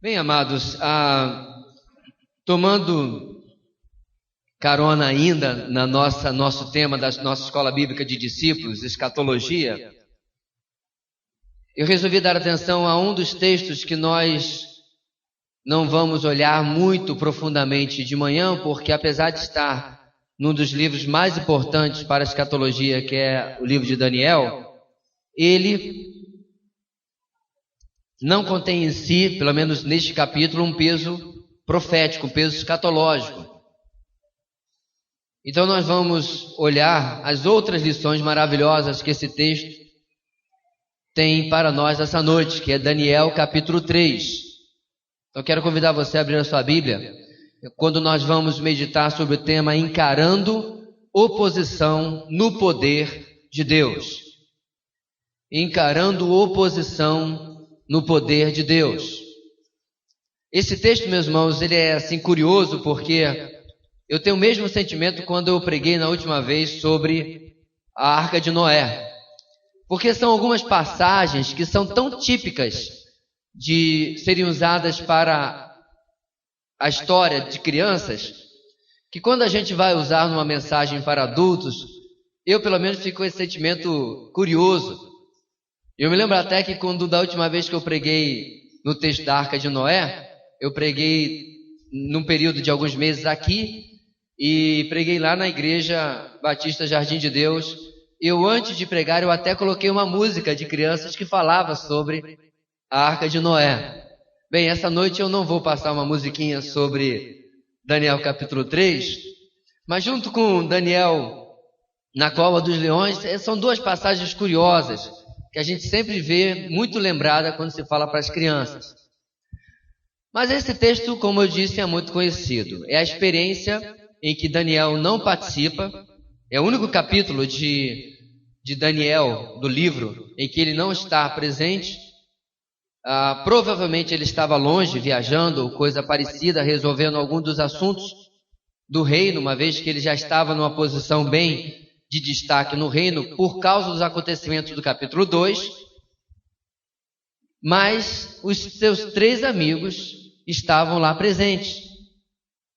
Bem, amados, tomando carona ainda na nosso tema da nossa escola bíblica de discípulos, escatologia, eu resolvi dar atenção a um dos textos que nós não vamos olhar muito profundamente de manhã, porque apesar de estar num dos livros mais importantes para a escatologia, que é o livro de Daniel, ele não contém em si, pelo menos neste capítulo, um peso profético, um peso escatológico. Então nós vamos olhar as outras lições maravilhosas que esse texto tem para nós essa noite, que é Daniel capítulo 3. Então quero convidar você a abrir a sua Bíblia, quando nós vamos meditar sobre o tema Encarando oposição no poder de Deus. Encarando oposição no poder de Deus. Esse texto, meus irmãos, ele é assim curioso, porque eu tenho o mesmo sentimento quando eu preguei na última vez sobre a Arca de Noé. Porque são algumas passagens que são tão típicas de serem usadas para a história de crianças, que quando a gente vai usar numa mensagem para adultos, eu pelo menos fico com esse sentimento curioso. Eu me lembro até que da última vez que eu preguei no texto da Arca de Noé, eu preguei num período de alguns meses aqui e preguei lá na Igreja Batista Jardim de Deus. Antes de pregar, eu até coloquei uma música de crianças que falava sobre a Arca de Noé. Bem, essa noite eu não vou passar uma musiquinha sobre Daniel capítulo 3, mas junto com Daniel na cova dos leões, são duas passagens curiosas que a gente sempre vê muito lembrada quando se fala para as crianças. Mas esse texto, como eu disse, é muito conhecido. É a experiência em que Daniel não participa. É o único capítulo de Daniel, do livro, em que ele não está presente. Provavelmente ele estava longe, viajando, ou coisa parecida, resolvendo algum dos assuntos do reino, uma vez que ele já estava numa posição bem de destaque no reino por causa dos acontecimentos do capítulo 2, mas os seus 3 amigos estavam lá presentes.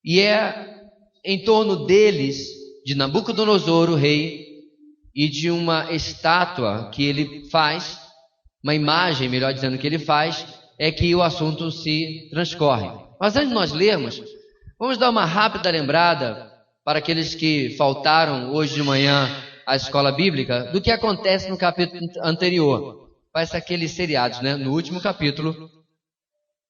E é em torno deles, de Nabucodonosor, o rei, e de uma estátua que ele faz, uma imagem, melhor dizendo, que ele faz, é que o assunto se transcorre. Mas antes de nós lermos, vamos dar uma rápida lembrada para aqueles que faltaram hoje de manhã à escola bíblica, do que acontece no capítulo anterior. Parece aqueles seriados, né? No último capítulo. O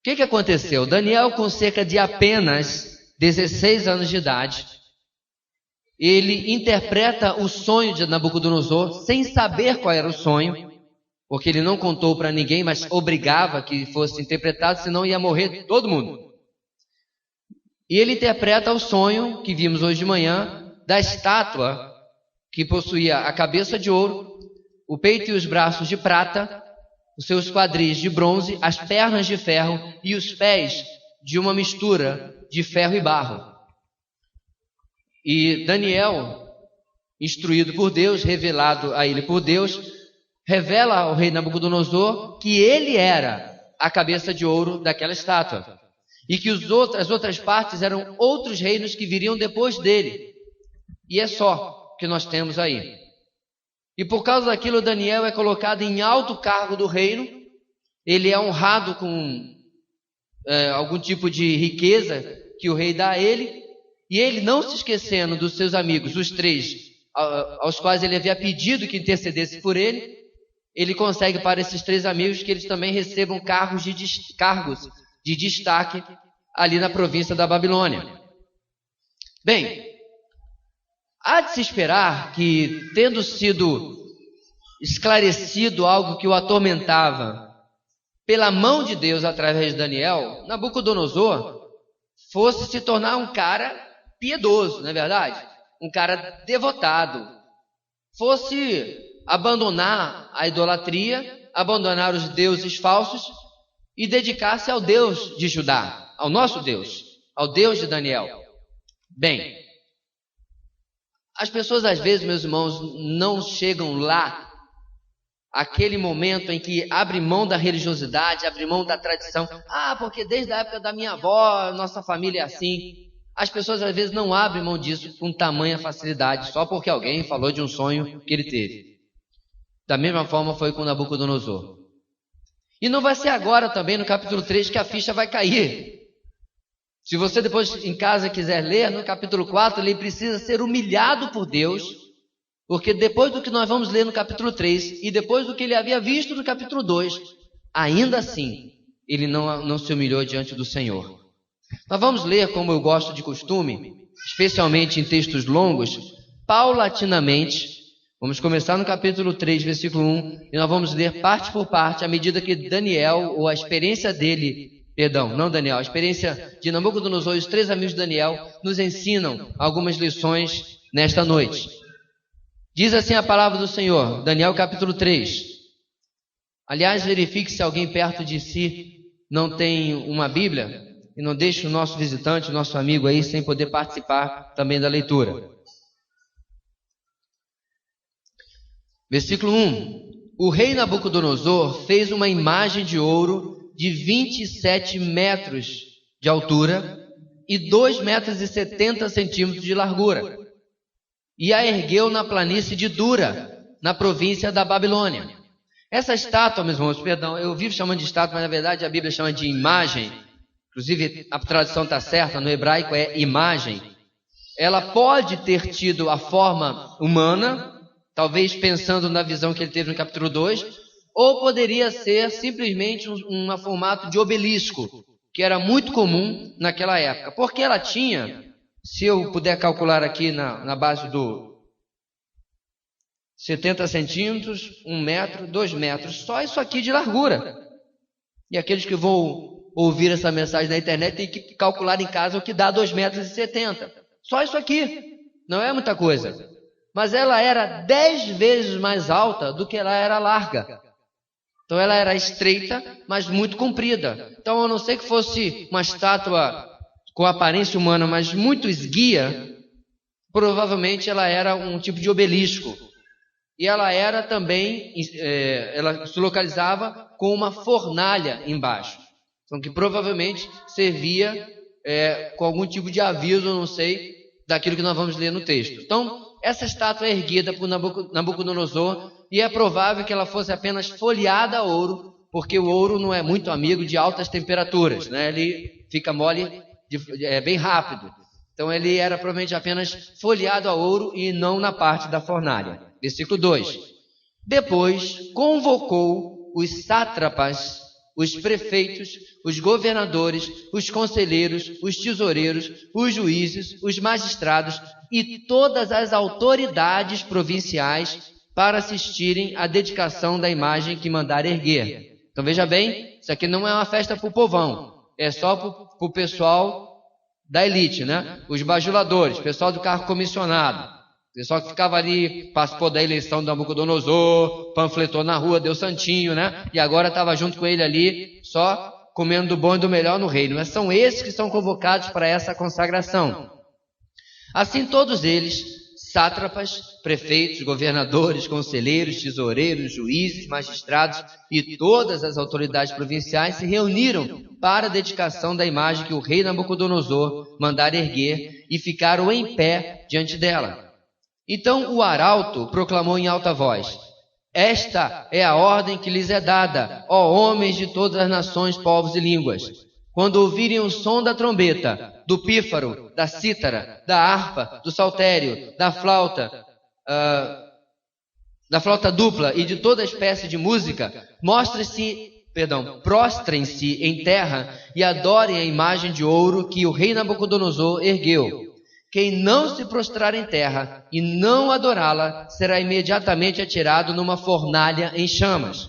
que aconteceu? Daniel, com cerca de apenas 16 anos de idade, ele interpreta o sonho de Nabucodonosor sem saber qual era o sonho, porque ele não contou para ninguém, mas obrigava que fosse interpretado, senão ia morrer todo mundo. E ele interpreta o sonho que vimos hoje de manhã da estátua que possuía a cabeça de ouro, o peito e os braços de prata, os seus quadris de bronze, as pernas de ferro e os pés de uma mistura de ferro e barro. E Daniel, instruído por Deus, revelado a ele por Deus, revela ao rei Nabucodonosor que ele era a cabeça de ouro daquela estátua. E que as outras partes eram outros reinos que viriam depois dele. E é só o que nós temos aí. E por causa daquilo, Daniel é colocado em alto cargo do reino. Ele é honrado com algum tipo de riqueza que o rei dá a ele. E ele, não se esquecendo dos seus amigos, os 3, aos quais ele havia pedido que intercedesse por ele, ele consegue para esses 3 amigos que eles também recebam cargos de destaque ali na província da Babilônia. Bem, há de se esperar que, tendo sido esclarecido algo que o atormentava pela mão de Deus através de Daniel, Nabucodonosor fosse se tornar um cara piedoso, não é verdade? Um cara devotado, fosse abandonar a idolatria, abandonar os deuses falsos e dedicar-se ao Deus de Judá, ao nosso Deus, ao Deus de Daniel. Bem, as pessoas às vezes, meus irmãos, não chegam lá aquele momento em que abre mão da religiosidade, abre mão da tradição. Porque desde a época da minha avó, nossa família é assim. As pessoas às vezes não abrem mão disso com tamanha facilidade, só porque alguém falou de um sonho que ele teve. Da mesma forma foi com Nabucodonosor. E não vai ser agora também no capítulo 3 que a ficha vai cair. Se você depois em casa quiser ler, no capítulo 4 ele precisa ser humilhado por Deus, porque depois do que nós vamos ler no capítulo 3 e depois do que ele havia visto no capítulo 2, ainda assim ele não se humilhou diante do Senhor. Nós vamos ler, como eu gosto de costume, especialmente em textos longos, paulatinamente. Vamos começar no capítulo 3, versículo 1, e nós vamos ler parte por parte, à medida que Daniel, ou a experiência dele, a experiência de Nabucodonosor e os 3 amigos de Daniel, nos ensinam algumas lições nesta noite. Diz assim a palavra do Senhor, Daniel capítulo 3. Aliás, verifique se alguém perto de si não tem uma Bíblia, e não deixe o nosso visitante, o nosso amigo aí, sem poder participar também da leitura. Versículo 1. O rei Nabucodonosor fez uma imagem de ouro de 27 metros de altura e 2,70 metros de largura, e a ergueu na planície de Dura, na província da Babilônia. Essa estátua, meus irmãos, eu vivo chamando de estátua, mas na verdade a Bíblia chama de imagem. Inclusive, a tradução está certa, no hebraico é imagem. Ela pode ter tido a forma humana, talvez pensando na visão que ele teve no capítulo 2, ou poderia ser simplesmente um formato de obelisco, que era muito comum naquela época. Porque ela tinha, se eu puder calcular aqui na base do 70 centímetros, 1 metro, 2 metros, só isso aqui de largura. E aqueles que vão ouvir essa mensagem na internet tem que calcular em casa o que dá 2,70 metros. Só isso aqui, não é muita coisa. Mas ela era 10 vezes mais alta do que ela era larga. Então ela era estreita, mas muito comprida. Então, a não ser que fosse uma estátua com aparência humana, mas muito esguia, provavelmente ela era um tipo de obelisco. E ela era também, ela se localizava com uma fornalha embaixo. Então, que provavelmente servia com algum tipo de aviso, não sei, daquilo que nós vamos ler no texto. Então, essa estátua é erguida por Nabucodonosor, e é provável que ela fosse apenas folheada a ouro, porque o ouro não é muito amigo de altas temperaturas, né? Ele fica mole bem rápido. Então, ele era provavelmente apenas folheado a ouro e não na parte da fornalha. Versículo 2. Depois convocou os sátrapas, os prefeitos, os governadores, os conselheiros, os tesoureiros, os juízes, os magistrados e todas as autoridades provinciais para assistirem à dedicação da imagem que mandara erguer. Então veja bem, isso aqui não é uma festa para o povão, é só para o pessoal da elite, né? Os bajuladores, pessoal do cargo comissionado, pessoal que ficava ali, participou da eleição do Nabucodonosor, panfletou na rua, deu santinho, né? E agora estava junto com ele ali, só comendo do bom e do melhor no reino. Mas são esses que são convocados para essa consagração. Assim todos eles, sátrapas, prefeitos, governadores, conselheiros, tesoureiros, juízes, magistrados e todas as autoridades provinciais se reuniram para a dedicação da imagem que o rei Nabucodonosor mandara erguer e ficaram em pé diante dela. Então o arauto proclamou em alta voz: esta é a ordem que lhes é dada, ó homens de todas as nações, povos e línguas. Quando ouvirem o som da trombeta, do pífaro, da cítara, da harpa, do saltério, da flauta dupla e de toda espécie de música, prostrem-se em terra e adorem a imagem de ouro que o rei Nabucodonosor ergueu. Quem não se prostrar em terra e não adorá-la, será imediatamente atirado numa fornalha em chamas.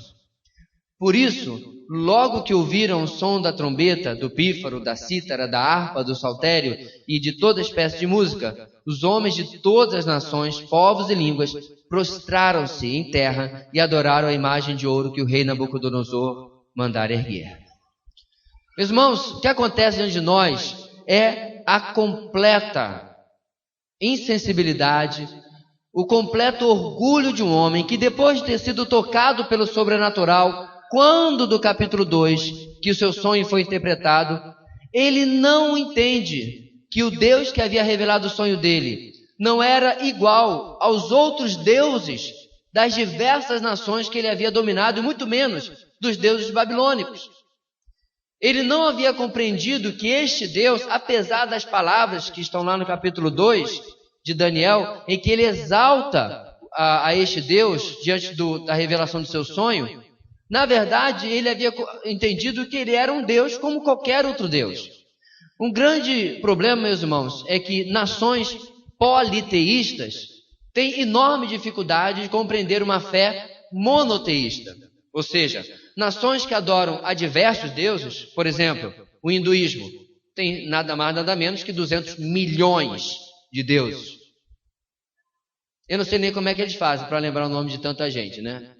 Por isso, logo que ouviram o som da trombeta, do pífaro, da cítara, da harpa, do saltério e de toda espécie de música, os homens de todas as nações, povos e línguas prostraram-se em terra e adoraram a imagem de ouro que o rei Nabucodonosor mandara erguer. Meus irmãos, o que acontece diante de nós é a completa insensibilidade, o completo orgulho de um homem que, depois de ter sido tocado pelo sobrenatural, quando do capítulo 2, que o seu sonho foi interpretado, ele não entende que o Deus que havia revelado o sonho dele não era igual aos outros deuses das diversas nações que ele havia dominado, e muito menos dos deuses babilônicos. Ele não havia compreendido que este Deus, apesar das palavras que estão lá no capítulo 2 de Daniel, em que ele exalta a este Deus diante da revelação do seu sonho, na verdade ele havia entendido que ele era um Deus como qualquer outro Deus. Um grande problema, meus irmãos, é que nações politeístas têm enorme dificuldade de compreender uma fé monoteísta. Ou seja, nações que adoram a diversos deuses, por exemplo, o hinduísmo, tem nada mais, nada menos que 200 milhões de deuses. Eu não sei nem como é que eles fazem para lembrar o nome de tanta gente, né?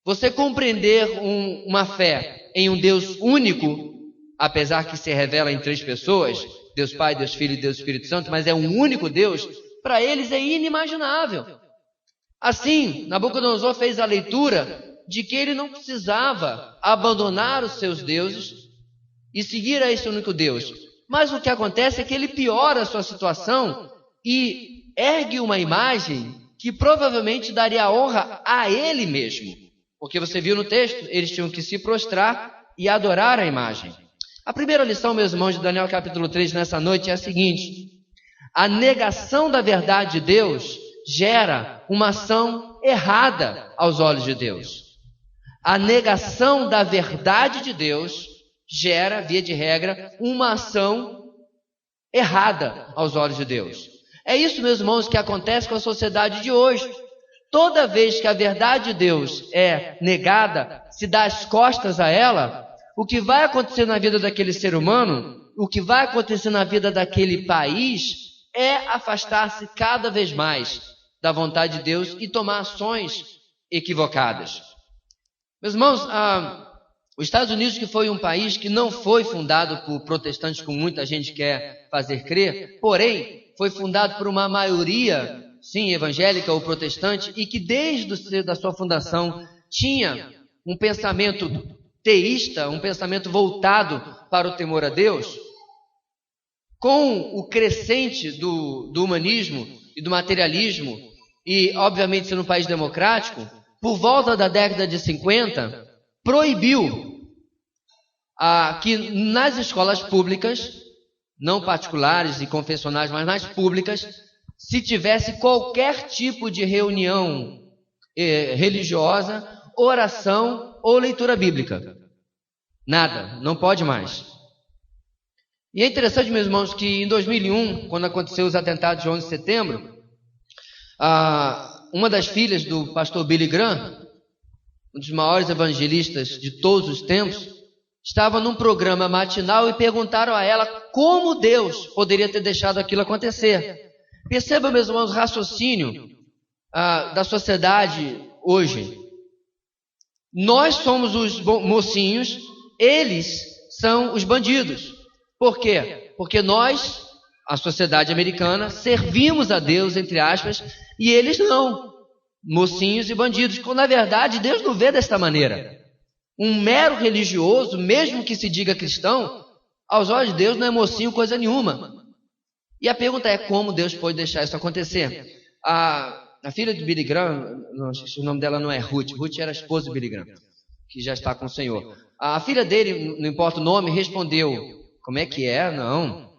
Você compreender uma fé em um Deus único, apesar que se revela em 3 pessoas, Deus Pai, Deus Filho e Deus Espírito Santo, mas é um único Deus, para eles é inimaginável. Assim, Nabucodonosor fez a leitura de que ele não precisava abandonar os seus deuses e seguir a esse único Deus. Mas o que acontece é que ele piora a sua situação e ergue uma imagem que provavelmente daria honra a ele mesmo. Porque você viu no texto, eles tinham que se prostrar e adorar a imagem. A primeira lição, meus irmãos, de Daniel capítulo 3 nessa noite é a seguinte: a negação da verdade de Deus gera uma ação errada aos olhos de Deus. A negação da verdade de Deus gera, via de regra, uma ação errada aos olhos de Deus. É isso, meus irmãos, que acontece com a sociedade de hoje. Toda vez que a verdade de Deus é negada, se dá as costas a ela, o que vai acontecer na vida daquele ser humano, o que vai acontecer na vida daquele país, é afastar-se cada vez mais da vontade de Deus e tomar ações equivocadas. Meus irmãos, os Estados Unidos, que foi um país que não foi fundado por protestantes, como muita gente quer fazer crer, porém, foi fundado por uma maioria, sim, evangélica ou protestante, e que desde a sua fundação tinha um pensamento teísta, um pensamento voltado para o temor a Deus. Com o crescente do humanismo e do materialismo, e obviamente sendo um país democrático, por volta da década de 50, proibiu que nas escolas públicas, não particulares e confessionais, mas nas públicas, se tivesse qualquer tipo de reunião religiosa, oração ou leitura bíblica. Nada, não pode mais. E é interessante, meus irmãos, que em 2001, quando aconteceu os atentados de 11 de setembro, uma das filhas do pastor Billy Graham, um dos maiores evangelistas de todos os tempos, estava num programa matinal e perguntaram a ela como Deus poderia ter deixado aquilo acontecer. Perceba, meus irmãos, o raciocínio da sociedade hoje. Nós somos os mocinhos, eles são os bandidos. Por quê? Porque nós, a sociedade americana, servimos a Deus, entre aspas, e eles não. Mocinhos e bandidos, quando na verdade Deus não vê desta maneira. Um mero religioso, mesmo que se diga cristão, aos olhos de Deus não é mocinho coisa nenhuma. E a pergunta é como Deus pode deixar isso acontecer. A filha de Billy Graham, o nome dela não é Ruth, Ruth era a esposa de Billy Graham, que já está com o Senhor. A filha dele, não importa o nome, respondeu: como é que é? Não.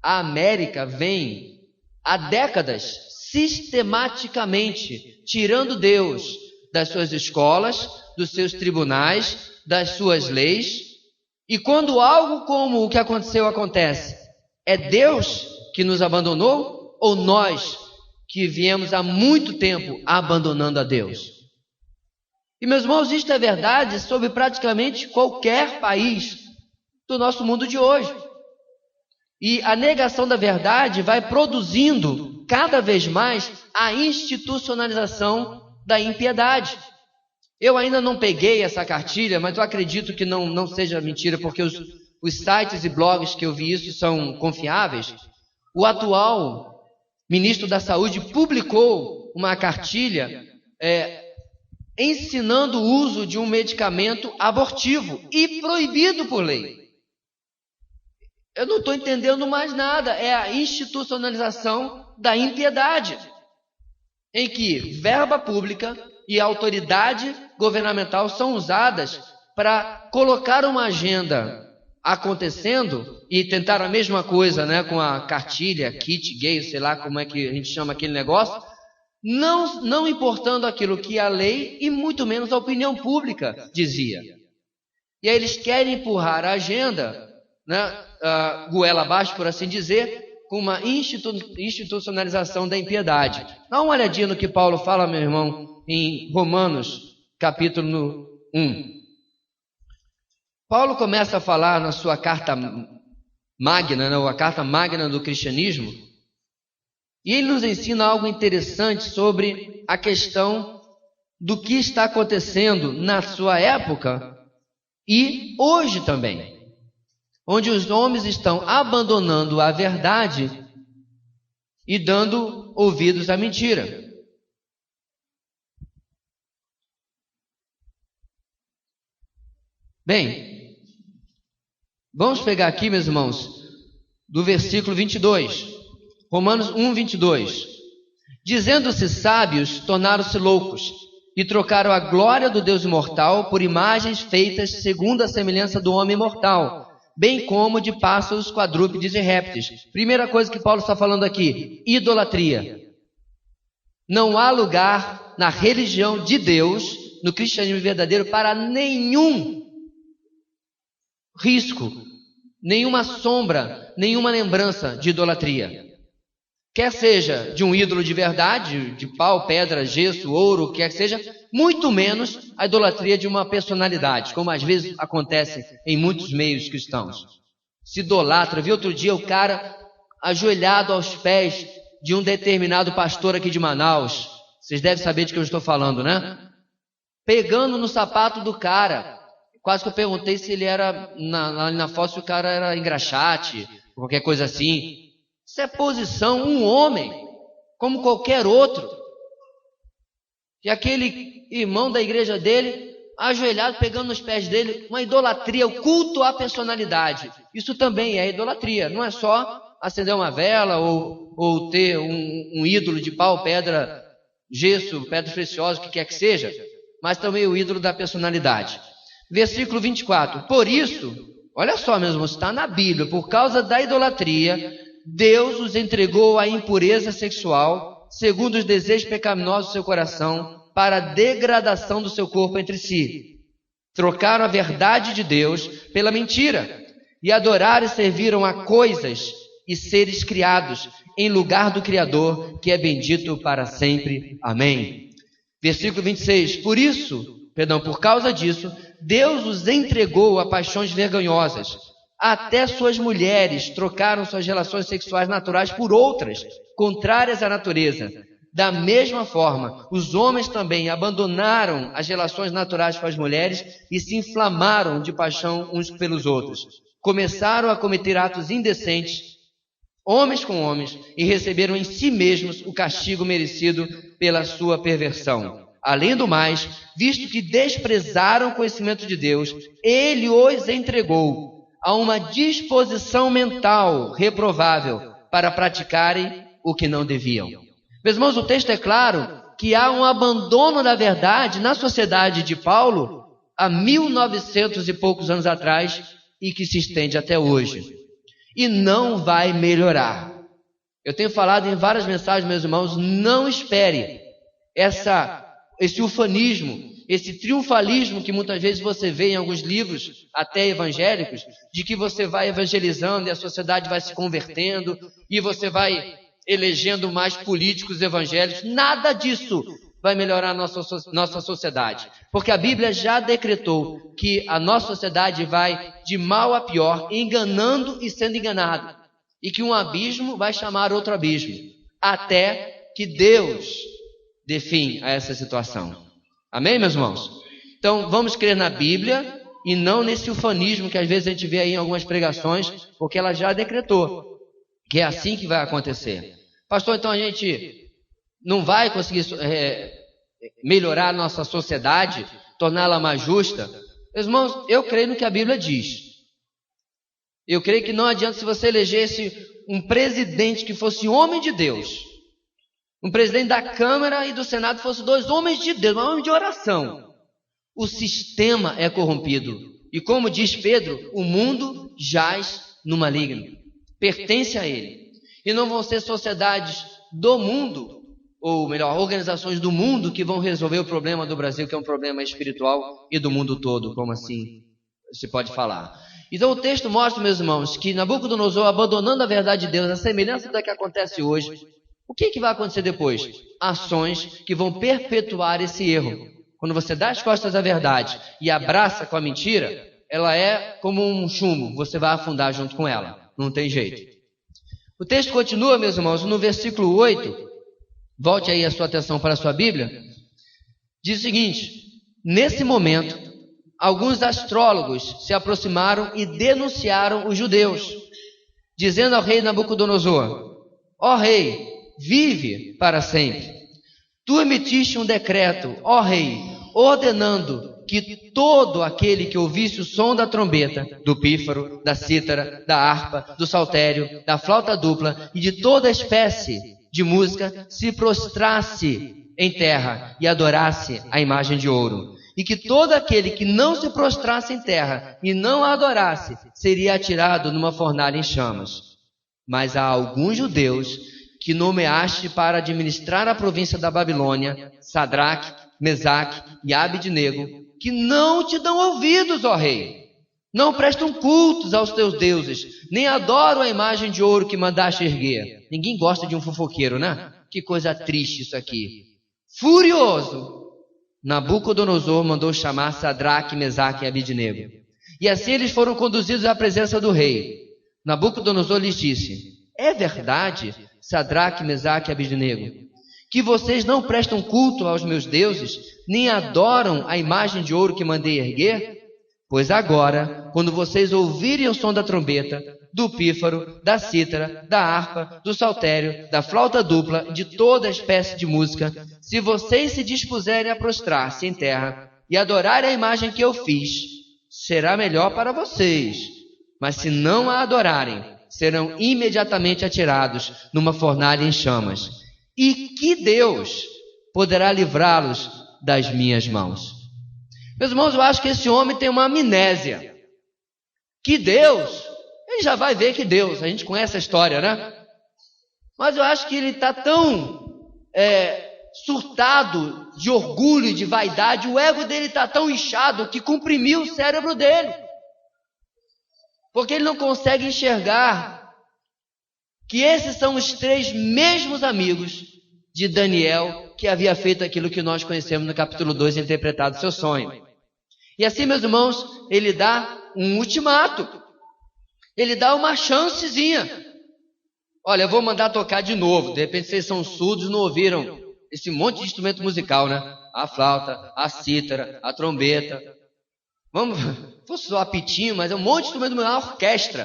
A América vem há décadas sistematicamente tirando Deus das suas escolas, dos seus tribunais, das suas leis. E quando algo como o que aconteceu acontece, é Deus que nos abandonou ou nós que viemos há muito tempo abandonando a Deus? E, meus irmãos, isto é verdade sobre praticamente qualquer país do nosso mundo de hoje. E a negação da verdade vai produzindo cada vez mais a institucionalização da impiedade. Eu ainda não peguei essa cartilha, mas eu acredito que não seja mentira, porque os sites e blogs que eu vi isso são confiáveis. O atual ministro da Saúde publicou uma cartilha ensinando o uso de um medicamento abortivo e proibido por lei. Eu não estou entendendo mais nada. É a institucionalização da impiedade, em que verba pública e autoridade governamental são usadas para colocar uma agenda acontecendo e tentar a mesma coisa, né, com a cartilha, kit gay, sei lá como é que a gente chama aquele negócio, não importando aquilo que a lei e muito menos a opinião pública dizia. E aí eles querem empurrar a agenda, né, goela abaixo, por assim dizer, com uma institucionalização da impiedade. Dá uma olhadinha no que Paulo fala, meu irmão, em Romanos, capítulo 1. Paulo começa a falar na sua carta magna, né, ou a carta magna do cristianismo, e ele nos ensina algo interessante sobre a questão do que está acontecendo na sua época e hoje também, onde os homens estão abandonando a verdade e dando ouvidos à mentira. Bem, vamos pegar aqui, meus irmãos, do versículo 22, Romanos 1, 22. Dizendo-se sábios, tornaram-se loucos, e trocaram a glória do Deus imortal por imagens feitas segundo a semelhança do homem mortal, bem como de pássaros, quadrúpedes e répteis. Primeira coisa que Paulo está falando aqui: idolatria. Não há lugar na religião de Deus, no cristianismo verdadeiro, para nenhum risco, nenhuma sombra, nenhuma lembrança de idolatria. Quer seja de um ídolo de verdade, de pau, pedra, gesso, ouro, quer que seja, muito menos a idolatria de uma personalidade, como às vezes acontece em muitos meios cristãos. Se idolatra. Vi outro dia o cara ajoelhado aos pés de um determinado pastor aqui de Manaus. Vocês devem saber de que eu estou falando, né? Pegando no sapato do cara. Quase que eu perguntei se ele era, na foto, se o cara era engraxate, qualquer coisa assim. Isso é posição, um homem, como qualquer outro. E aquele irmão da igreja dele, ajoelhado, pegando nos pés dele, uma idolatria, o culto à personalidade. Isso também é idolatria. Não é só acender uma vela ou ter um ídolo de pau, pedra, gesso, pedras preciosas, o que quer que seja, mas também o ídolo da personalidade. Versículo 24. Por isso, olha só, meus irmãos, está na Bíblia, por causa da idolatria, Deus os entregou à impureza sexual, segundo os desejos pecaminosos do seu coração, para a degradação do seu corpo entre si. Trocaram a verdade de Deus pela mentira, e adoraram e serviram a coisas e seres criados, em lugar do Criador, que é bendito para sempre. Amém. Versículo 26. Por causa disso, Deus os entregou a paixões vergonhosas. Até suas mulheres trocaram suas relações sexuais naturais por outras, contrárias à natureza. Da mesma forma, os homens também abandonaram as relações naturais com as mulheres e se inflamaram de paixão uns pelos outros. Começaram a cometer atos indecentes, homens com homens, e receberam em si mesmos o castigo merecido pela sua perversão. Além do mais, visto que desprezaram o conhecimento de Deus, Ele os entregou a uma disposição mental reprovável para praticarem o que não deviam. Meus irmãos, o texto é claro que há um abandono da verdade na sociedade de Paulo há 1900 e poucos anos atrás e que se estende até hoje. E não vai melhorar. Eu tenho falado em várias mensagens, meus irmãos, não espere esse ufanismo, esse triunfalismo que muitas vezes você vê em alguns livros, até evangélicos, de que você vai evangelizando e a sociedade vai se convertendo e você vai elegendo mais políticos evangélicos. Nada disso vai melhorar a nossa sociedade, porque a Bíblia já decretou que a nossa sociedade vai de mal a pior, enganando e sendo enganado, e que um abismo vai chamar outro abismo, até que Deus dê fim a essa situação. Amém, meus irmãos? Então, vamos crer na Bíblia e não nesse ufanismo que às vezes a gente vê aí em algumas pregações, porque ela já decretou que é assim que vai acontecer. Pastor, então a gente não vai conseguir melhorar a nossa sociedade, torná-la mais justa. Meus irmãos, eu creio no que a Bíblia diz. Eu creio que não adianta se você elegesse um presidente que fosse homem de Deus, um presidente da Câmara e do Senado fossem dois homens de Deus, um homem de oração. O sistema é corrompido. E como diz Pedro, o mundo jaz no maligno. Pertence a ele. E não vão ser sociedades do mundo, ou melhor, organizações do mundo que vão resolver o problema do Brasil, que é um problema espiritual, e do mundo todo, como assim se pode falar. Então o texto mostra, meus irmãos, que Nabucodonosor, abandonando a verdade de Deus, a semelhança da que acontece hoje, o que vai acontecer depois? Ações que vão perpetuar esse erro. Quando você dá as costas à verdade e abraça com a mentira, ela é como um chumbo, você vai afundar junto com ela, não tem jeito. O texto continua, meus irmãos, no versículo 8, volte aí a sua atenção para a sua Bíblia, diz o seguinte: nesse momento, alguns astrólogos se aproximaram e denunciaram os judeus, dizendo ao rei Nabucodonosor: ó rei, vive para sempre. Tu emitiste um decreto, ó rei, ordenando que todo aquele que ouvisse o som da trombeta, do pífaro, da cítara, da harpa, do saltério, da flauta dupla e de toda espécie de música se prostrasse em terra e adorasse a imagem de ouro. E que todo aquele que não se prostrasse em terra e não a adorasse, seria atirado numa fornalha em chamas. Mas há alguns judeus que nomeaste para administrar a província da Babilônia, Sadraque, Mesaque e Abednego, que não te dão ouvidos, ó rei. Não prestam cultos aos teus deuses, nem adoram a imagem de ouro que mandaste erguer. Ninguém gosta de um fofoqueiro, né? Que coisa triste isso aqui. Furioso, Nabucodonosor mandou chamar Sadraque, Mesaque e Abednego. E assim eles foram conduzidos à presença do rei. Nabucodonosor lhes disse: é verdade, Sadraque, Mesaque e Abednego, que vocês não prestam culto aos meus deuses, nem adoram a imagem de ouro que mandei erguer? Pois agora, quando vocês ouvirem o som da trombeta, do pífaro, da cítara, da harpa, do saltério, da flauta dupla e de toda espécie de música, se vocês se dispuserem a prostrar-se em terra e adorarem a imagem que eu fiz, será melhor para vocês. Mas se não a adorarem, serão imediatamente atirados numa fornalha em chamas. E que Deus poderá livrá-los das minhas mãos? Meus irmãos, eu acho que esse homem tem uma amnésia. Que Deus, ele já vai ver que Deus, a gente conhece a história, né? Mas eu acho que ele está tão surtado de orgulho e de vaidade, o ego dele está tão inchado que comprimiu o cérebro dele. Porque ele não consegue enxergar que esses são os três mesmos amigos de Daniel que havia feito aquilo que nós conhecemos no capítulo 2, interpretado seu sonho. E assim, meus irmãos, ele dá um ultimato. Ele dá uma chancezinha. Olha, eu vou mandar tocar de novo. De repente vocês são surdos e não ouviram esse monte de instrumento musical, né? A flauta, a cítara, a trombeta. Vamos, fosse só apitinho, mas é um monte de instrumento musical, uma orquestra.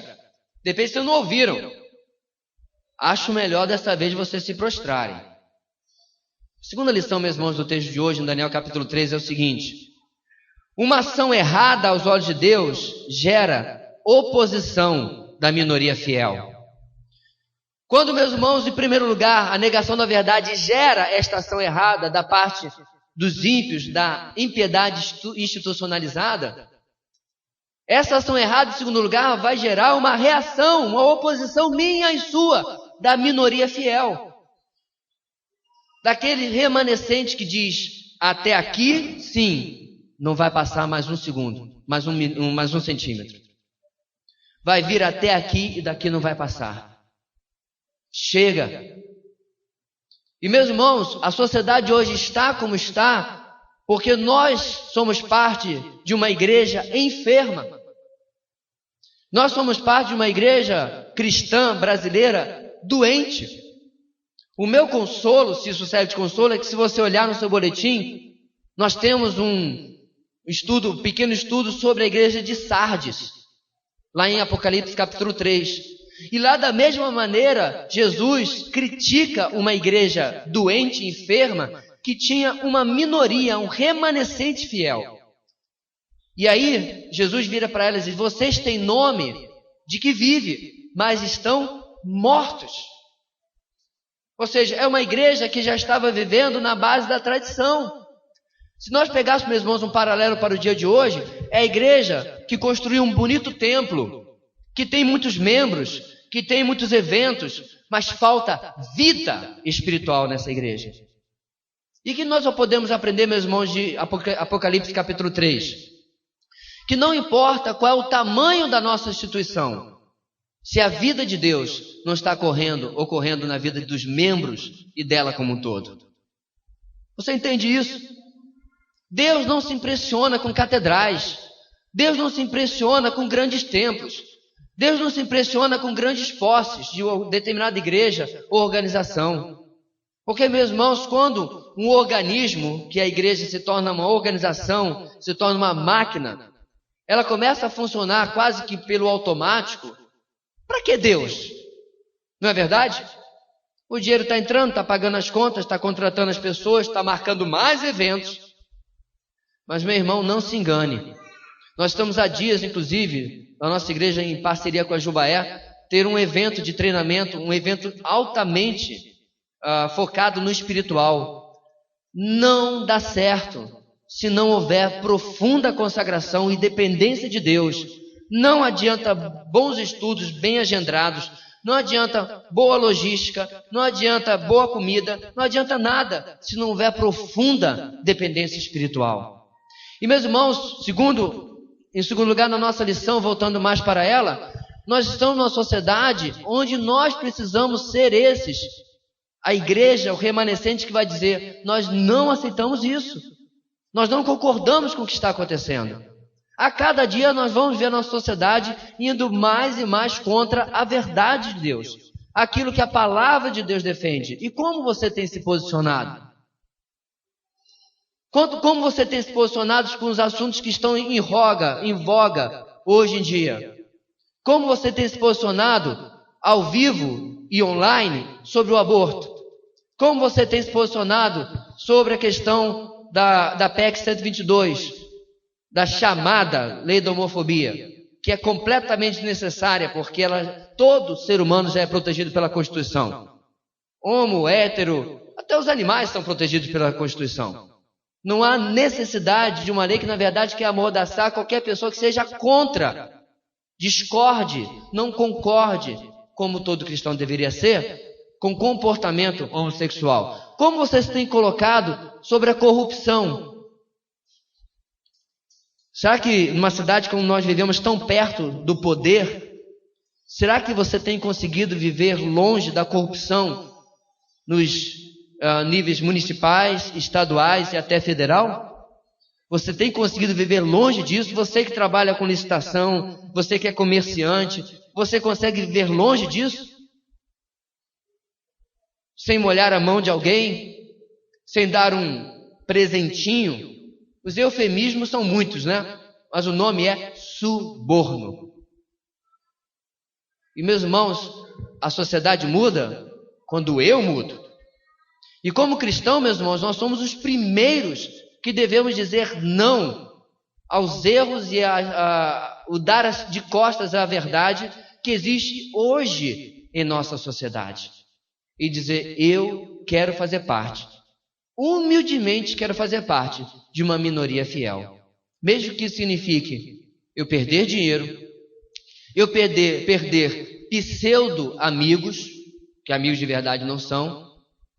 De repente vocês não ouviram. Acho melhor dessa vez vocês se prostrarem. A segunda lição, meus irmãos, do texto de hoje, em Daniel capítulo 3, é o seguinte: uma ação errada aos olhos de Deus gera oposição da minoria fiel. Quando, meus irmãos, em primeiro lugar, a negação da verdade gera esta ação errada da parte dos ímpios, da impiedade institucionalizada, essa ação errada, em segundo lugar, vai gerar uma reação, uma oposição minha e sua, da minoria fiel. Daquele remanescente que diz: até aqui, sim, não vai passar mais um segundo, mais um centímetro. Vai vir até aqui e daqui não vai passar. Chega. E, meus irmãos, a sociedade hoje está como está porque nós somos parte de uma igreja enferma. Nós somos parte de uma igreja cristã brasileira doente. O meu consolo, se isso serve de consolo, é que se você olhar no seu boletim, nós temos um pequeno estudo sobre a igreja de Sardes, lá em Apocalipse capítulo 3. E lá da mesma maneira, Jesus critica uma igreja doente, enferma, que tinha uma minoria, um remanescente fiel. E aí, Jesus vira para elas e diz: vocês têm nome de que vive, mas estão mortos. Ou seja, é uma igreja que já estava vivendo na base da tradição. Se nós pegássemos, meus irmãos, um paralelo para o dia de hoje, é a igreja que construiu um bonito templo, que tem muitos membros, que tem muitos eventos, mas falta vida espiritual nessa igreja. E que nós só podemos aprender, meus irmãos, de Apocalipse capítulo 3, que não importa qual é o tamanho da nossa instituição, se a vida de Deus não está ocorrendo na vida dos membros e dela como um todo. Você entende isso? Deus não se impressiona com catedrais. Deus não se impressiona com grandes templos. Deus não se impressiona com grandes posses de uma determinada igreja ou organização. Porque, meus irmãos, quando um organismo, que a igreja se torna uma organização, se torna uma máquina, ela começa a funcionar quase que pelo automático. Para que Deus? Não é verdade? O dinheiro está entrando, está pagando as contas, está contratando as pessoas, está marcando mais eventos. Mas, meu irmão, não se engane. Nós estamos há dias, inclusive, na nossa igreja, em parceria com a Jubaé, ter um evento de treinamento, um evento altamente focado no espiritual. Não dá certo se não houver profunda consagração e dependência de Deus. Não adianta bons estudos bem agendados, não adianta boa logística, não adianta boa comida, não adianta nada se não houver profunda dependência espiritual. E, meus irmãos, em segundo lugar, na nossa lição, voltando mais para ela, nós estamos numa sociedade onde nós precisamos ser esses. A igreja, o remanescente que vai dizer: nós não aceitamos isso. Nós não concordamos com o que está acontecendo. A cada dia nós vamos ver a nossa sociedade indo mais e mais contra a verdade de Deus. Aquilo que a palavra de Deus defende. E como você tem se posicionado? Como você tem se posicionado com os assuntos que estão em voga hoje em dia? Como você tem se posicionado ao vivo e online sobre o aborto? Como você tem se posicionado sobre a questão da PEC 122, da chamada lei da homofobia, que é completamente necessária porque todo ser humano já é protegido pela Constituição. Homo, hétero, até os animais são protegidos pela Constituição. Não há necessidade de uma lei que, na verdade, quer amordaçar qualquer pessoa que seja contra, discorde, não concorde, como todo cristão deveria ser, com comportamento homossexual. Como vocês têm colocado sobre a corrupção? Será que numa cidade como nós vivemos tão perto do poder, será que você tem conseguido viver longe da corrupção nos níveis municipais, estaduais e até federal? Você tem conseguido viver longe disso? Você que trabalha com licitação, você que é comerciante, você consegue viver longe disso? Sem molhar a mão de alguém? Sem dar um presentinho? Os eufemismos são muitos, né? Mas o nome é suborno. E, meus irmãos, a sociedade muda quando eu mudo. E como cristão, meus irmãos, nós somos os primeiros que devemos dizer não aos erros e o dar de costas à verdade que existe hoje em nossa sociedade. E dizer: eu quero fazer parte, humildemente quero fazer parte de uma minoria fiel. Mesmo que isso signifique eu perder dinheiro, eu perder pseudo-amigos, que amigos de verdade não são,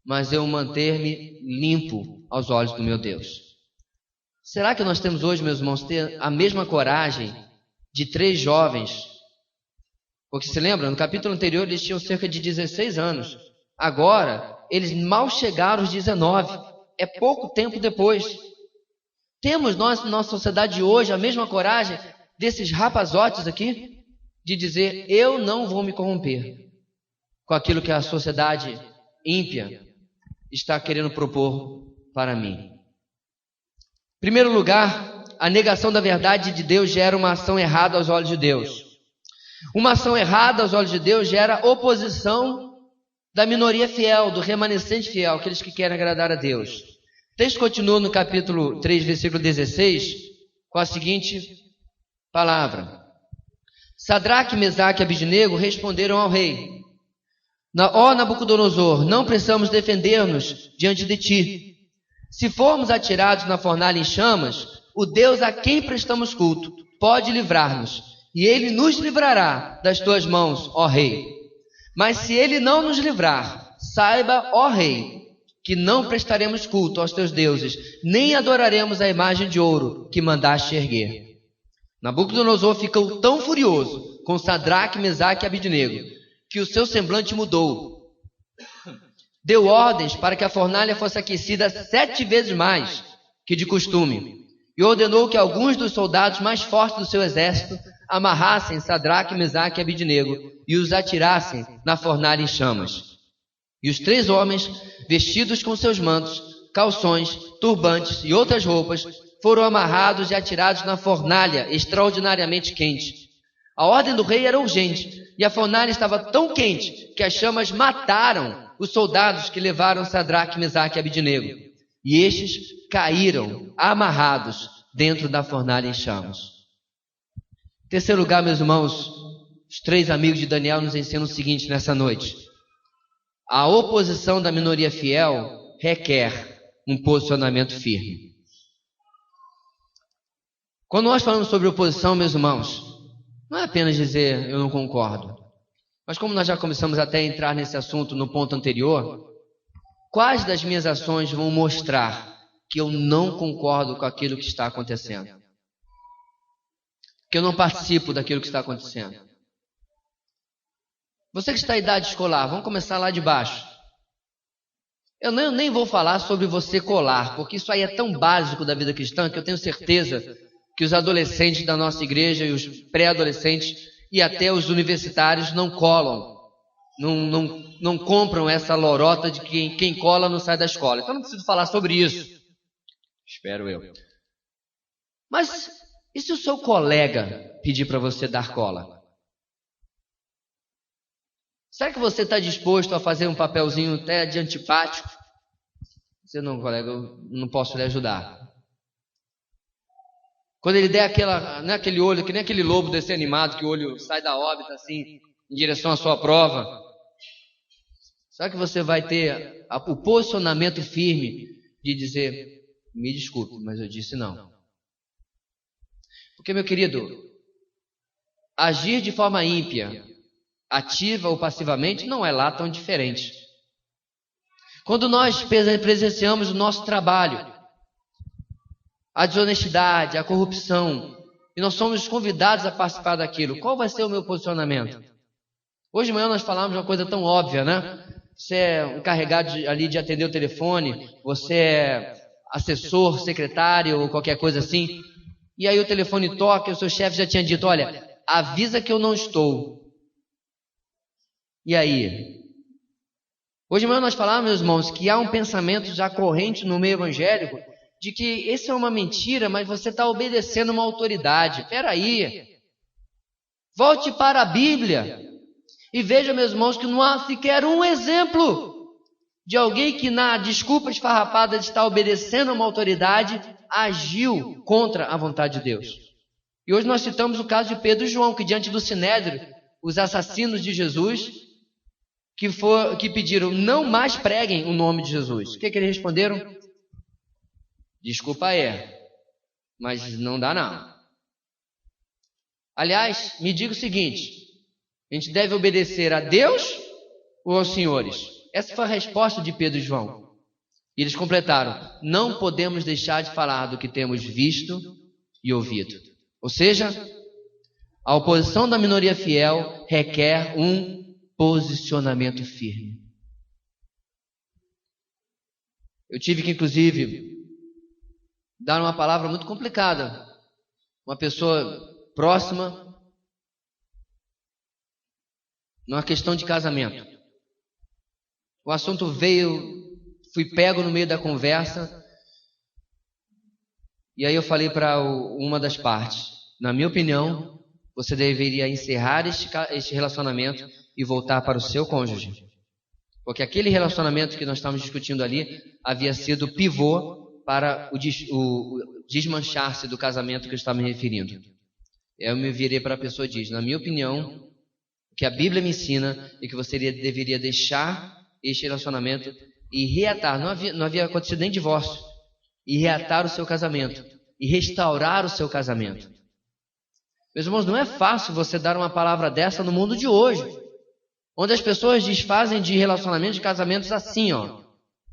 mas eu manter-me limpo aos olhos do meu Deus. Será que nós temos hoje, meus irmãos, ter a mesma coragem de 3 jovens? Porque se lembra, no capítulo anterior eles tinham cerca de 16 anos. Agora, eles mal chegaram aos 19. É pouco tempo depois. Temos nós, na nossa sociedade de hoje, a mesma coragem desses rapazotes aqui? De dizer: eu não vou me corromper com aquilo que a sociedade ímpia está querendo propor para mim. Em primeiro lugar, a negação da verdade de Deus gera uma ação errada aos olhos de Deus. Uma ação errada aos olhos de Deus gera oposição da minoria fiel, do remanescente fiel, aqueles que querem agradar a Deus. O texto continua no capítulo 3, versículo 16, com a seguinte palavra: Sadraque, Mesaque e Abidnego responderam ao rei: Ó Nabucodonosor, não precisamos defender-nos diante de ti. Se formos atirados na fornalha em chamas, o Deus a quem prestamos culto pode livrar-nos, e ele nos livrará das tuas mãos, ó rei. Mas se ele não nos livrar, saiba, ó rei, que não prestaremos culto aos teus deuses, nem adoraremos a imagem de ouro que mandaste erguer. Nabucodonosor ficou tão furioso com Sadraque, Mesaque e Abidnego que o seu semblante mudou. Deu ordens para que a fornalha fosse aquecida 7 vezes mais que de costume, e ordenou que alguns dos soldados mais fortes do seu exército amarrassem Sadraque, Mesaque e Abidnego e os atirassem na fornalha em chamas. E os 3 homens, vestidos com seus mantos, calções, turbantes e outras roupas, foram amarrados e atirados na fornalha extraordinariamente quente. A ordem do rei era urgente, e a fornalha estava tão quente que as chamas mataram os soldados que levaram Sadraque, Mesaque e Abidnego. E estes caíram amarrados dentro da fornalha em chamas. Em terceiro lugar, meus irmãos, os 3 amigos de Daniel nos ensinam o seguinte nessa noite: a oposição da minoria fiel requer um posicionamento firme. Quando nós falamos sobre oposição, meus irmãos, não é apenas dizer eu não concordo, mas como nós já começamos até a entrar nesse assunto no ponto anterior, quais das minhas ações vão mostrar que eu não concordo com aquilo que está acontecendo? Que eu não participo daquilo que está acontecendo? Você que está em idade escolar, vamos começar lá de baixo. Eu nem vou falar sobre você colar, porque isso aí é tão básico da vida cristã que eu tenho certeza que os adolescentes da nossa igreja e os pré-adolescentes e até os universitários não colam, não compram essa lorota de que quem cola não sai da escola. Então não preciso falar sobre isso. Espero eu. Mas e se o seu colega pedir para você dar cola? Será que você está disposto a fazer um papelzinho até de antipático? Você não, colega, eu não posso lhe ajudar. Quando ele der aquele olho, que nem aquele lobo desse animado, que o olho sai da órbita assim, em direção à sua prova, será que você vai ter o posicionamento firme de dizer, me desculpe, mas eu disse não? Porque, meu querido, agir de forma ímpia, ativa ou passivamente, não é lá tão diferente. Quando nós presenciamos o nosso trabalho, a desonestidade, a corrupção, e nós somos convidados a participar daquilo, qual vai ser o meu posicionamento? Hoje de manhã nós falamos uma coisa tão óbvia, né? Você é encarregado ali de atender o telefone, você é assessor, secretário ou qualquer coisa assim, e aí o telefone toca e o seu chefe já tinha dito, olha, avisa que eu não estou. E aí? Hoje de manhã nós falamos, meus irmãos, que há um pensamento já corrente no meio evangélico de que isso é uma mentira, mas você está obedecendo uma autoridade. Espera aí. Volte para a Bíblia e veja, meus irmãos, que não há sequer um exemplo de alguém que na desculpa esfarrapada de estar obedecendo uma autoridade agiu contra a vontade de Deus. E hoje nós citamos o caso de Pedro e João, que diante do Sinédrio, os assassinos de Jesus, que pediram, não mais preguem o nome de Jesus. O que eles responderam? Desculpa mas não dá não. Aliás, me diga o seguinte, a gente deve obedecer a Deus ou aos senhores? Essa foi a resposta de Pedro e João. E eles completaram, não podemos deixar de falar do que temos visto e ouvido. Ou seja, a oposição da minoria fiel requer um posicionamento firme. Eu tive que, inclusive, dar uma palavra muito complicada. Uma pessoa próxima, numa questão de casamento. O assunto veio, fui pego no meio da conversa, e aí eu falei para uma das partes, na minha opinião, você deveria encerrar este relacionamento e voltar para o seu cônjuge. Porque aquele relacionamento que nós estamos discutindo ali havia sido pivô para o desmanchar-se do casamento que eu estava me referindo. Eu me virei para a pessoa e diz, na minha opinião, o que a Bíblia me ensina é que você deveria deixar este relacionamento e reatar, não havia acontecido nem divórcio, e reatar o seu casamento, e restaurar o seu casamento. Meus irmãos, não é fácil você dar uma palavra dessa no mundo de hoje, onde as pessoas desfazem de relacionamentos, de casamentos assim, ó.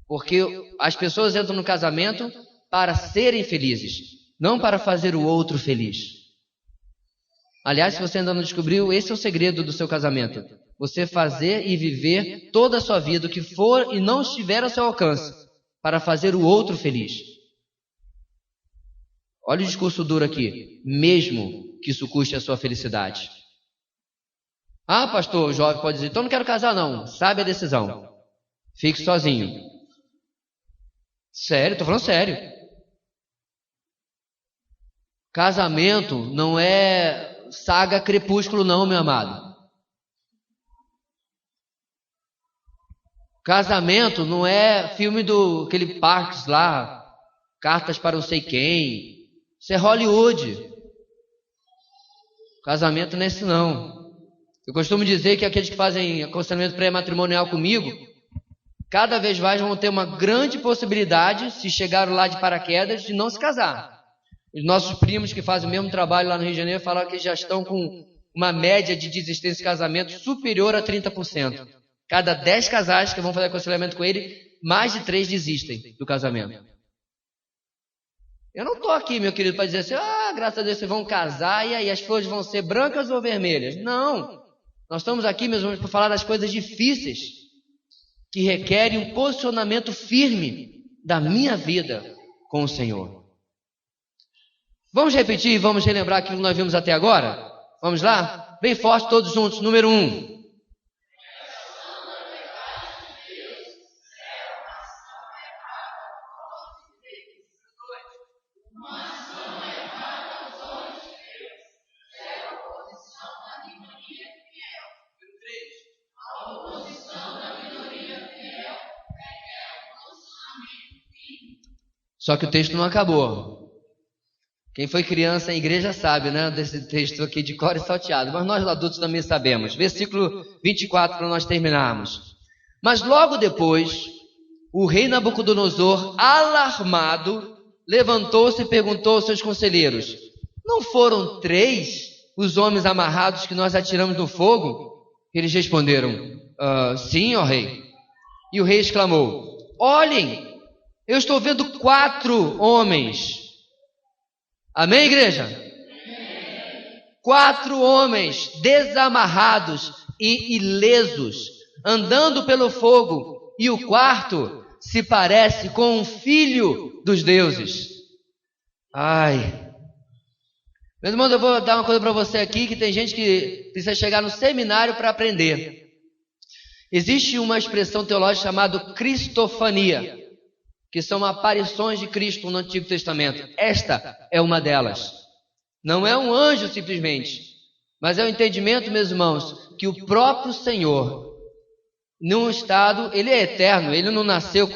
Porque as pessoas entram no casamento para serem felizes, não para fazer o outro feliz. Aliás, se você ainda não descobriu, esse é o segredo do seu casamento. Você fazer e viver toda a sua vida, o que for e não estiver ao seu alcance, para fazer o outro feliz. Olha o discurso duro aqui. Mesmo que isso custe a sua felicidade. Ah, pastor, o jovem pode dizer, então não quero casar não. Sabe a decisão. Fique sozinho. Sério, estou falando sério. Casamento não é saga Crepúsculo não, meu amado. Casamento não é filme do aquele Parks lá, Cartas para não sei quem. Isso é Hollywood. Casamento não é isso não. Eu costumo dizer que aqueles que fazem aconselhamento pré-matrimonial comigo, cada vez mais vão ter uma grande possibilidade, se chegaram lá de paraquedas, de não se casar. Os nossos primos que fazem o mesmo trabalho lá no Rio de Janeiro falaram que já estão com uma média de desistência de casamento superior a 30%. Cada 10 casais que vão fazer aconselhamento com ele, mais de 3 desistem do casamento. Eu não estou aqui, meu querido, para dizer assim, graças a Deus vocês vão casar e aí as flores vão ser brancas ou vermelhas. Não. Nós estamos aqui, meus irmãos, para falar das coisas difíceis que requerem um posicionamento firme da minha vida com o Senhor. Vamos repetir e vamos relembrar aquilo que nós vimos até agora? Vamos lá? Bem forte, todos juntos. Número 1. Só que o texto não acabou. Quem foi criança em igreja sabe, né? Desse texto aqui de cor e salteado. Mas nós adultos também sabemos. Versículo 24 para nós terminarmos. Mas logo depois, o rei Nabucodonosor, alarmado, levantou-se e perguntou aos seus conselheiros: não foram 3 os homens amarrados que nós atiramos no fogo? Eles responderam: sim, ó rei. E o rei exclamou: olhem, eu estou vendo 4 homens. Amém, igreja? Amém. 4 homens desamarrados e ilesos, andando pelo fogo, e o 4º se parece com um filho dos deuses. Ai. Meus irmãos, eu vou dar uma coisa para você aqui, que tem gente que precisa chegar no seminário para aprender. Existe uma expressão teológica chamada cristofania, que são aparições de Cristo no Antigo Testamento. Esta é uma delas. Não é um anjo simplesmente, mas é o entendimento, meus irmãos, que o próprio Senhor, num estado, ele é eterno, ele não nasceu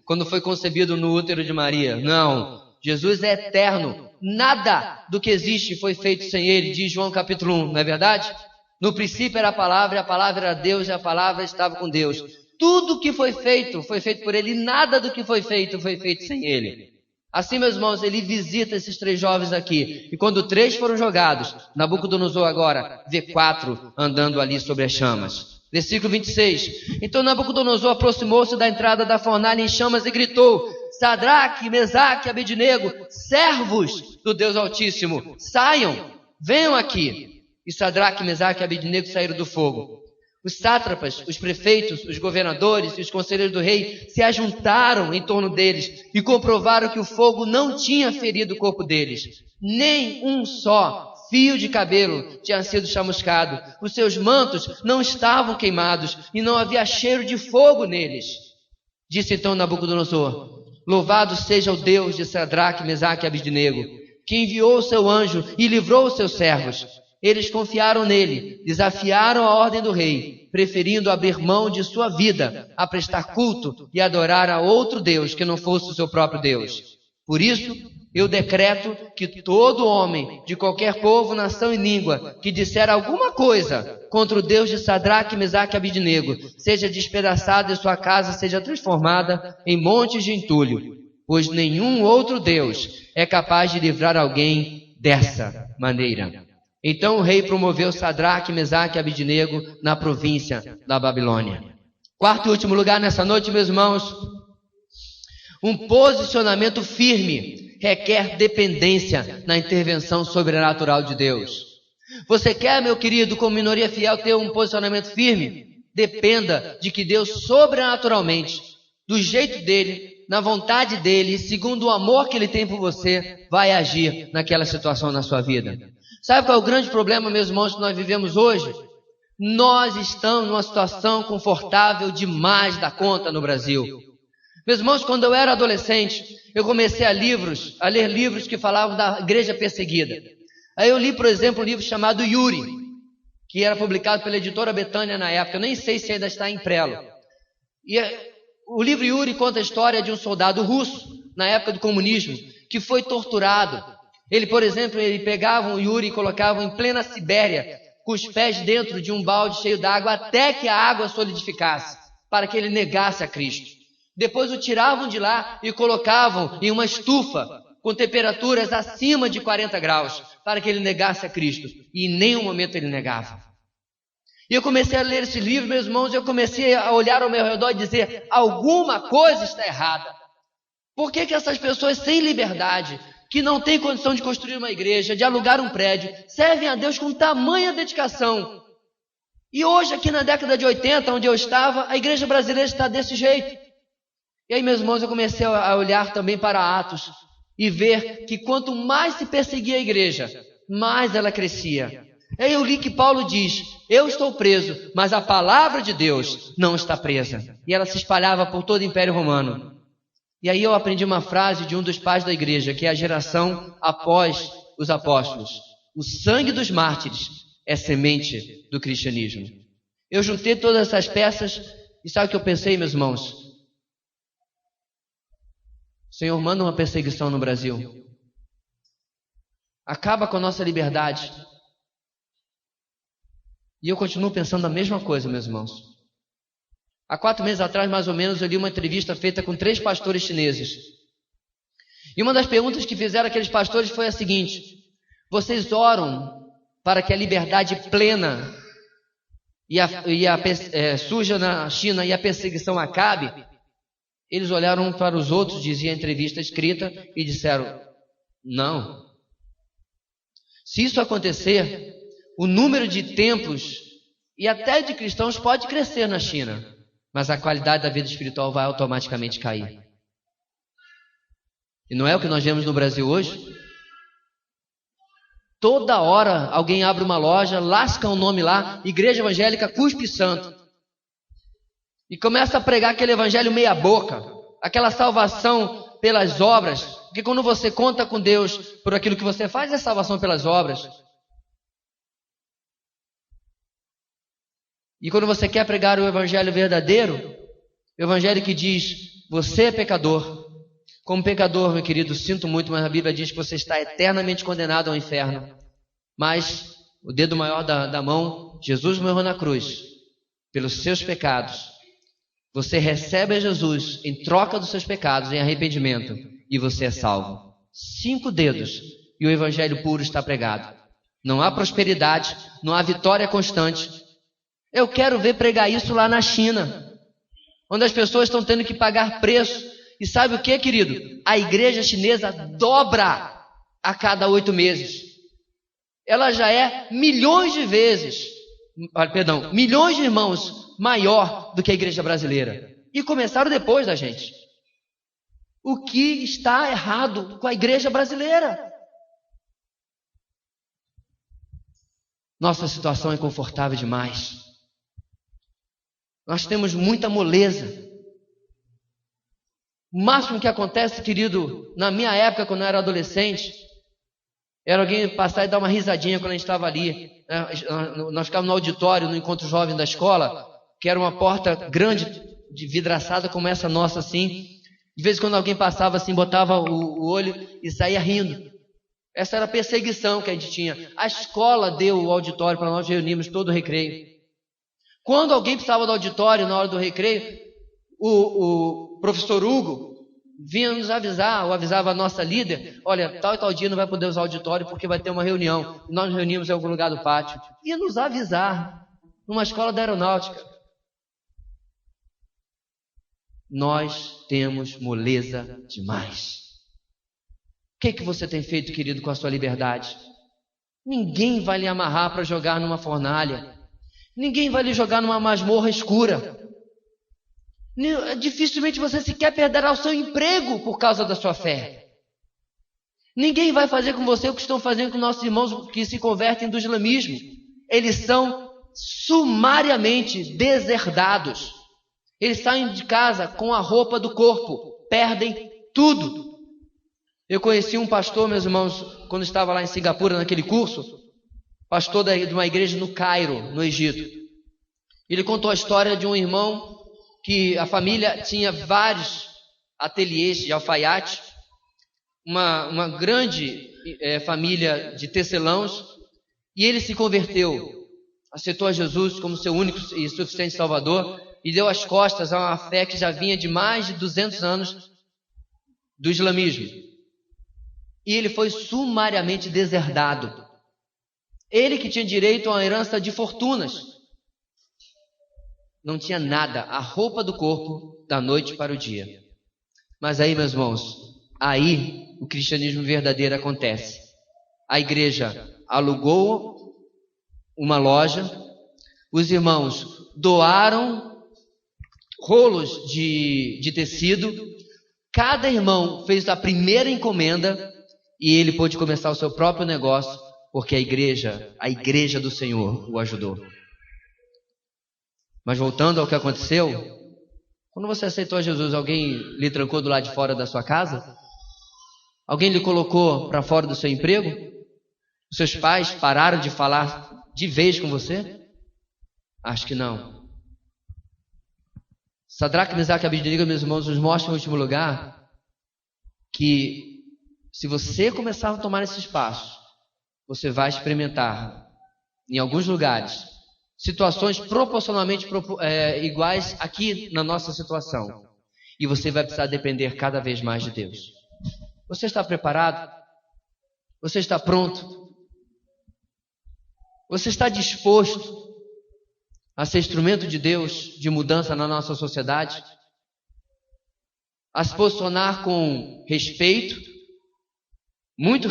quando foi concebido no útero de Maria. Não, Jesus é eterno. Nada do que existe foi feito sem ele, diz João capítulo 1, não é verdade? No princípio era a palavra, e a palavra era Deus, e a palavra estava com Deus. Tudo que foi feito por ele, e nada do que foi feito sem ele. Assim, meus irmãos, ele visita esses 3 jovens aqui, e quando 3 foram jogados, Nabucodonosor agora vê 4 andando ali sobre as chamas. Versículo 26. Então Nabucodonosor aproximou-se da entrada da fornalha em chamas e gritou: Sadraque, Mesaque e Abednego, servos do Deus Altíssimo, saiam, venham aqui. E Sadraque, Mesaque e Abednego saíram do fogo. Os sátrapas, os prefeitos, os governadores e os conselheiros do rei se ajuntaram em torno deles e comprovaram que o fogo não tinha ferido o corpo deles. Nem um só fio de cabelo tinha sido chamuscado. Os seus mantos não estavam queimados e não havia cheiro de fogo neles. Disse então Nabucodonosor: louvado seja o Deus de Sadraque, Mesaque e Abednego, que enviou o seu anjo e livrou os seus servos. Eles confiaram nele, desafiaram a ordem do rei, preferindo abrir mão de sua vida a prestar culto e adorar a outro Deus que não fosse o seu próprio Deus. Por isso, eu decreto que todo homem de qualquer povo, nação e língua que disser alguma coisa contra o Deus de Sadraque, Mesaque e Abidnego seja despedaçado e sua casa seja transformada em montes de entulho, pois nenhum outro Deus é capaz de livrar alguém dessa maneira. Então o rei promoveu Sadraque, Mesaque e Abidnego na província da Babilônia. Quarto e último lugar nessa noite, meus irmãos, um posicionamento firme requer dependência na intervenção sobrenatural de Deus. Você quer, meu querido, como minoria fiel, ter um posicionamento firme? Dependa de que Deus sobrenaturalmente, do jeito dele, na vontade dele, segundo o amor que ele tem por você, vai agir naquela situação na sua vida. Sabe qual é o grande problema, meus irmãos, que nós vivemos hoje? Nós estamos numa situação confortável demais da conta no Brasil. Meus irmãos, quando eu era adolescente, eu comecei a ler livros que falavam da igreja perseguida. Aí eu li, por exemplo, um livro chamado Yuri, que era publicado pela editora Betânia na época. Eu nem sei se ainda está em prelo. E o livro Yuri conta a história de um soldado russo, na época do comunismo, que foi torturado. Ele, por exemplo, pegava o Yuri e colocava em plena Sibéria, com os pés dentro de um balde cheio d'água, até que a água solidificasse, para que ele negasse a Cristo. Depois o tiravam de lá e colocavam em uma estufa com temperaturas acima de 40 graus, para que ele negasse a Cristo. E em nenhum momento ele negava. E eu comecei a ler esse livro, meus irmãos, e eu comecei a olhar ao meu redor e dizer, alguma coisa está errada. Por que essas pessoas sem liberdade, que não têm condição de construir uma igreja, de alugar um prédio, servem a Deus com tamanha dedicação? E hoje, aqui na década de 80, onde eu estava, a igreja brasileira está desse jeito. E aí, meus irmãos, eu comecei a olhar também para Atos e ver que quanto mais se perseguia a igreja, mais ela crescia. Aí eu li que Paulo diz, eu estou preso, mas a palavra de Deus não está presa. E ela se espalhava por todo o Império Romano. E aí eu aprendi uma frase de um dos pais da igreja, que é a geração após os apóstolos. O sangue dos mártires é semente do cristianismo. Eu juntei todas essas peças e sabe o que eu pensei, meus irmãos? Senhor, manda uma perseguição no Brasil. Acaba com a nossa liberdade. E eu continuo pensando a mesma coisa, meus irmãos. Há 4 meses atrás, mais ou menos, eu li uma entrevista feita com 3 pastores chineses. E uma das perguntas que fizeram aqueles pastores foi a seguinte: vocês oram para que a liberdade plena surja na China e a perseguição acabe? Eles olharam para os outros, dizia a entrevista escrita, e disseram, não. Se isso acontecer, o número de templos e até de cristãos pode crescer na China, mas a qualidade da vida espiritual vai automaticamente cair. E não é o que nós vemos no Brasil hoje? Toda hora alguém abre uma loja, lasca um nome lá, Igreja Evangélica Cuspe Santo. E começa a pregar aquele evangelho meia boca, aquela salvação pelas obras, porque quando você conta com Deus por aquilo que você faz, é salvação pelas obras. E quando você quer pregar o evangelho verdadeiro, o evangelho que diz, você é pecador. Como pecador, meu querido, sinto muito, mas a Bíblia diz que você está eternamente condenado ao inferno. Mas o dedo maior da mão, Jesus morreu na cruz pelos seus pecados. Você recebe a Jesus em troca dos seus pecados, em arrependimento, e você é salvo. 5 dedos e o evangelho puro está pregado. Não há prosperidade, não há vitória constante. Eu quero ver pregar isso lá na China, onde as pessoas estão tendo que pagar preço. E sabe o que, querido? A igreja chinesa dobra a cada 8 meses. Ela já é milhões de irmãos maior do que a igreja brasileira. E começaram depois da gente. O que está errado com a igreja brasileira? Nossa situação é confortável demais. Nós temos muita moleza. O máximo que acontece, querido, na minha época, quando eu era adolescente, Era alguém passar e dar uma risadinha quando a gente estava ali. Nós ficávamos no auditório, no encontro jovem da escola, que era uma porta grande, de vidraçada como essa nossa assim. De vez em quando alguém passava assim, botava o olho e saía rindo. Essa era a perseguição que a gente tinha. A escola deu o auditório para nós reunirmos todo o recreio. Quando alguém precisava do auditório na hora do recreio, o professor Hugo vinha nos avisar, ou avisava a nossa líder: olha, tal e tal dia não vai poder usar o auditório porque vai ter uma reunião. E nós nos reunimos em algum lugar do pátio. Ia nos avisar, numa escola da aeronáutica. Nós temos moleza demais. O que você tem feito, querido, com a sua liberdade? Ninguém vai lhe amarrar para jogar numa fornalha. Ninguém vai lhe jogar numa masmorra escura. Dificilmente você sequer perderá o seu emprego por causa da sua fé. Ninguém vai fazer com você o que estão fazendo com nossos irmãos que se convertem do islamismo. Eles são sumariamente deserdados. Eles saem de casa com a roupa do corpo, perdem tudo. Eu conheci um pastor, meus irmãos, quando estava lá em Singapura, naquele curso, pastor de uma igreja no Cairo, no Egito. Ele contou a história de um irmão que a família tinha vários ateliês de alfaiate, uma grande família de tecelãos, e ele se converteu, aceitou a Jesus como seu único e suficiente Salvador, e deu as costas a uma fé que já vinha de mais de 200 anos do islamismo. E ele foi sumariamente deserdado. Ele que tinha direito a uma herança de fortunas, não tinha nada, a roupa do corpo da noite para o dia. Mas aí, meus irmãos, aí o cristianismo verdadeiro acontece. A igreja alugou uma loja, os irmãos doaram rolos de tecido, cada irmão fez a primeira encomenda e ele pôde começar o seu próprio negócio, porque a igreja do Senhor o ajudou. Mas voltando ao que aconteceu, quando você aceitou Jesus, alguém lhe trancou do lado de fora da sua casa? Alguém lhe colocou para fora do seu emprego? Os seus pais pararam de falar de vez com você? Acho que não. Sadraque, Mesaque e Abednego, meus irmãos, nos mostram em último lugar que se você começar a tomar esse espaço, você vai experimentar em alguns lugares situações proporcionalmente iguais aqui na nossa situação. E você vai precisar depender cada vez mais de Deus. Você está preparado? Você está pronto? Você está disposto a ser instrumento de Deus de mudança na nossa sociedade? A se posicionar com respeito, muita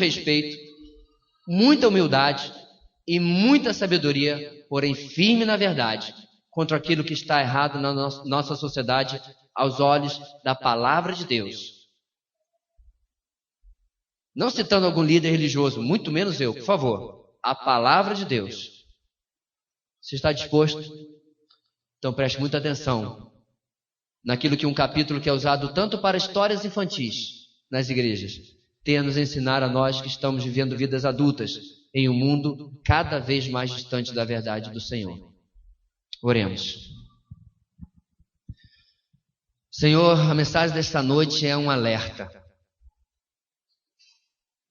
humildade e muita sabedoria, porém firme na verdade, contra aquilo que está errado na nossa sociedade aos olhos da palavra de Deus. Não citando algum líder religioso, muito menos eu, por favor. A palavra de Deus. Você está disposto? Então preste muita atenção naquilo que um capítulo que é usado tanto para histórias infantis nas igrejas tem a nos ensinar a nós que estamos vivendo vidas adultas em um mundo cada vez mais distante da verdade do Senhor. Oremos. Senhor, a mensagem desta noite é um alerta.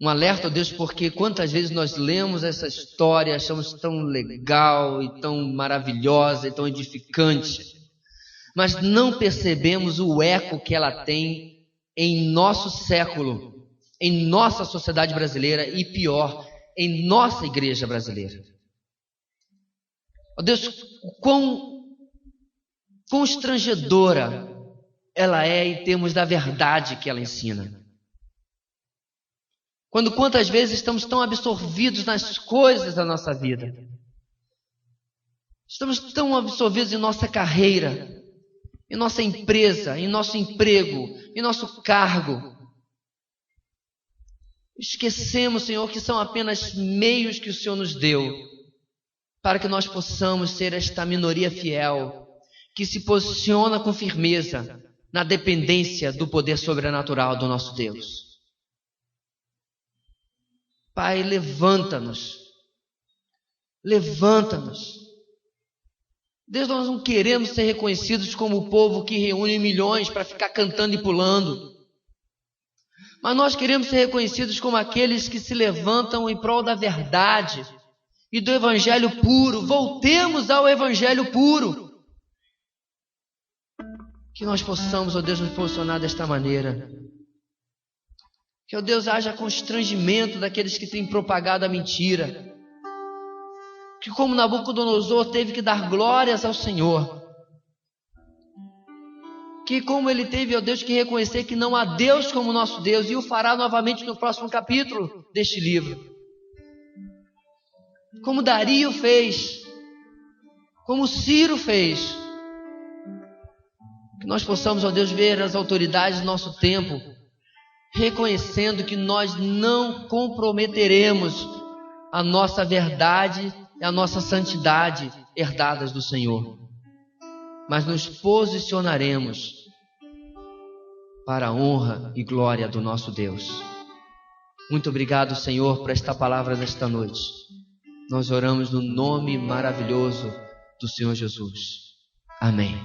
Um alerta, ó Deus, porque quantas vezes nós lemos essa história, achamos tão legal e tão maravilhosa e tão edificante, mas não percebemos o eco que ela tem em nosso século, em nossa sociedade brasileira e pior, em nossa igreja brasileira. Ó Deus, quão constrangedora ela é em termos da verdade que ela ensina. Quantas vezes estamos tão absorvidos nas coisas da nossa vida. Estamos tão absorvidos em nossa carreira, em nossa empresa, em nosso emprego, em nosso cargo. Esquecemos, Senhor, que são apenas meios que o Senhor nos deu para que nós possamos ser esta minoria fiel, que se posiciona com firmeza na dependência do poder sobrenatural do nosso Deus. Pai, levanta-nos. Levanta-nos. Deus, nós não queremos ser reconhecidos como o povo que reúne milhões para ficar cantando e pulando. Mas nós queremos ser reconhecidos como aqueles que se levantam em prol da verdade e do evangelho puro. Voltemos ao evangelho puro. Que nós possamos, ó Deus, nos posicionar desta maneira. Que, ó Deus, haja constrangimento daqueles que têm propagado a mentira. Que, como Nabucodonosor teve que dar glórias ao Senhor. Que, como ele teve, ó Deus, que reconhecer que não há Deus como nosso Deus, e o fará novamente no próximo capítulo deste livro. Como Dario fez, como Ciro fez. Que nós possamos, ó Deus, ver as autoridades do nosso tempo, reconhecendo que nós não comprometeremos a nossa verdade e a nossa santidade herdadas do Senhor, mas nos posicionaremos para a honra e glória do nosso Deus. Muito obrigado, Senhor, por esta palavra nesta noite. Nós oramos no nome maravilhoso do Senhor Jesus. Amém.